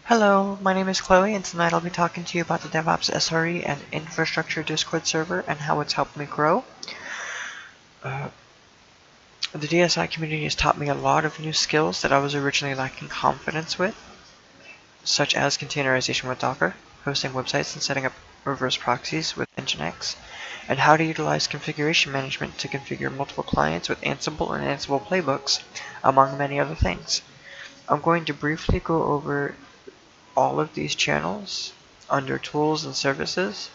Hello, my name is Chloe, and tonight I'll be talking to you about the DevOps SRE and Infrastructure Discord server and how it's helped me grow. The DSI community has taught me a lot of new skills that I was originally lacking confidence with, such as containerization with Docker, hosting websites and setting up reverse proxies with Nginx, and how to utilize configuration management to configure multiple clients with Ansible and Ansible playbooks, among many other things. I'm going to briefly go over all of these channels under tools and services.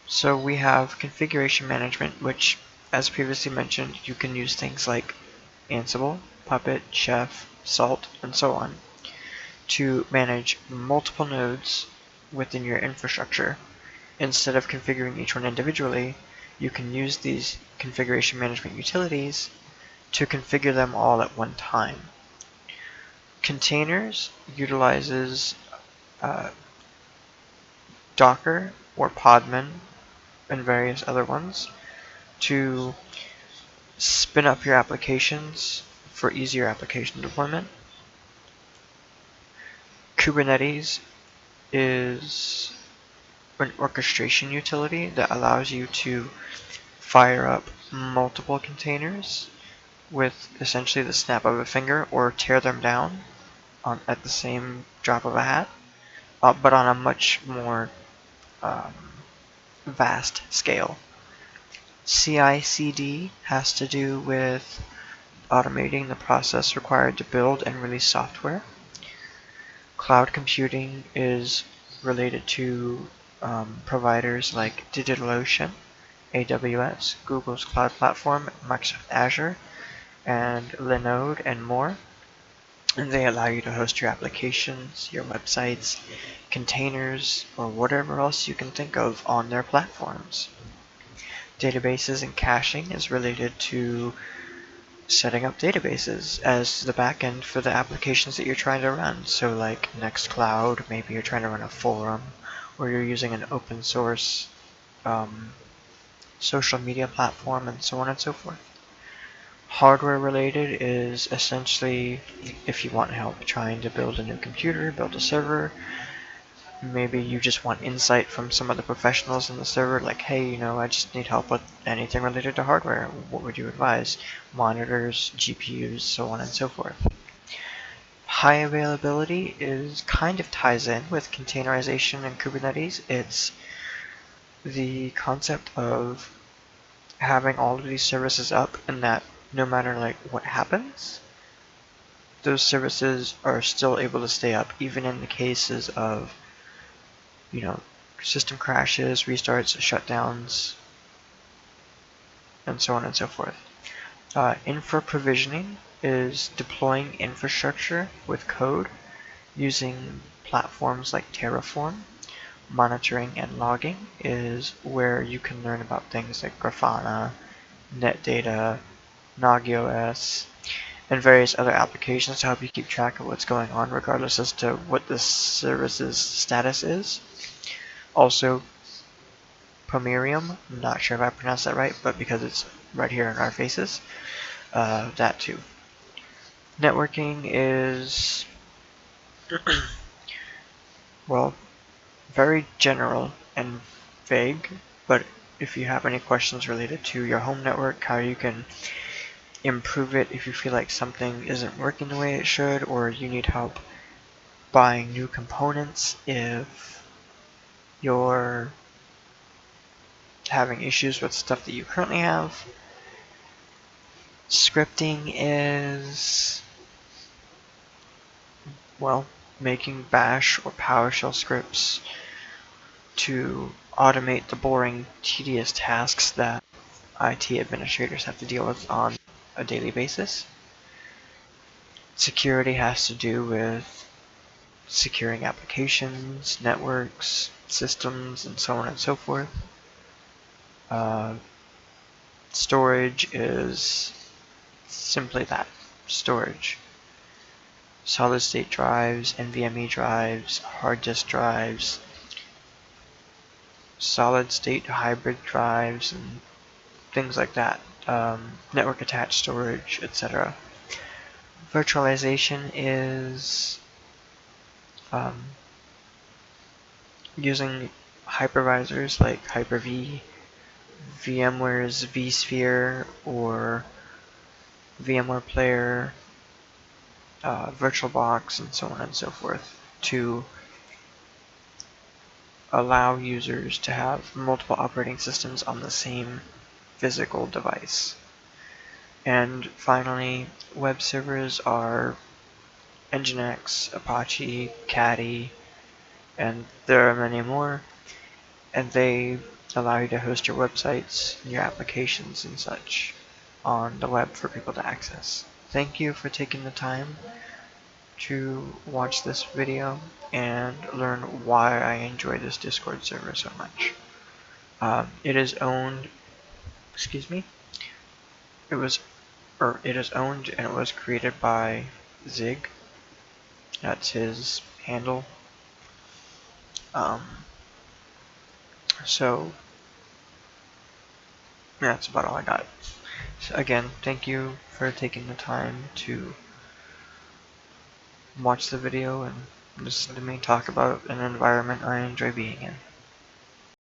So we have configuration management, which, as previously mentioned, you can use things like Ansible, Puppet, Chef, Salt, and so on to manage multiple nodes within your infrastructure. Instead of configuring each one individually, you can use these configuration management utilities to configure them all at one time. Containers utilizes Docker or Podman and various other ones to spin up your applications for easier application deployment. Kubernetes is an orchestration utility that allows you to fire up multiple containers with essentially the snap of a finger, or tear them down at the same drop of a hat, but on a much more vast scale. CI/CD has to do with automating the process required to build and release software. Cloud computing is related to providers like DigitalOcean, AWS, Google's cloud platform, Microsoft Azure, and Linode, and more. And they allow you to host your applications, your websites, containers, or whatever else you can think of on their platforms. Databases and caching is related to setting up databases as the backend for the applications that you're trying to run. So like Nextcloud, maybe you're trying to run a forum, or you're using an open source social media platform, and so on and so forth. Hardware related is essentially if you want help trying to build a new computer, build a server. Maybe you just want insight from some of the professionals in the server, like, hey, I just need help with anything related to hardware. What would you advise? Monitors, GPUs, so on and so forth. High availability kind of ties in with containerization and Kubernetes. It's the concept of having all of these services up, and that no matter what happens, those services are still able to stay up, even in the cases of system crashes, restarts, shutdowns, and so on and so forth. Infra provisioning is deploying infrastructure with code using platforms like Terraform. Monitoring and logging is where you can learn about things like Grafana, NetData, NogOS, and various other applications to help you keep track of what's going on, regardless as to what the service's status is. Also, Pomerium, I'm not sure if I pronounced that right, but because it's right here in our faces, that too. Networking is, well, very general and vague, but if you have any questions related to your home network, how you can improve it if you feel like something isn't working the way it should, or you need help buying new components if you're having issues with stuff that you currently have. Scripting is, well, making Bash or PowerShell scripts to automate the boring, tedious tasks that IT administrators have to deal with on a daily basis. Security has to do with securing applications, networks, systems, and so on and so forth. Storage is simply that, storage. Solid state drives, NVMe drives, hard disk drives, solid state hybrid drives, and things like that. Network attached storage, etc. Virtualization is using hypervisors like Hyper-V, VMware's vSphere, or VMware Player, VirtualBox, and so on and so forth to allow users to have multiple operating systems on the same physical device. And finally, web servers are Nginx, Apache, Caddy, and there are many more, and they allow you to host your websites and your applications and such on the web for people to access. Thank you for taking the time to watch this video and learn why I enjoy this Discord server so much. It is owned, it is owned and it was created by Zig. That's his handle. So yeah, that's about all I got. So again, thank you for taking the time to watch the video and listen to me talk about an environment I enjoy being in.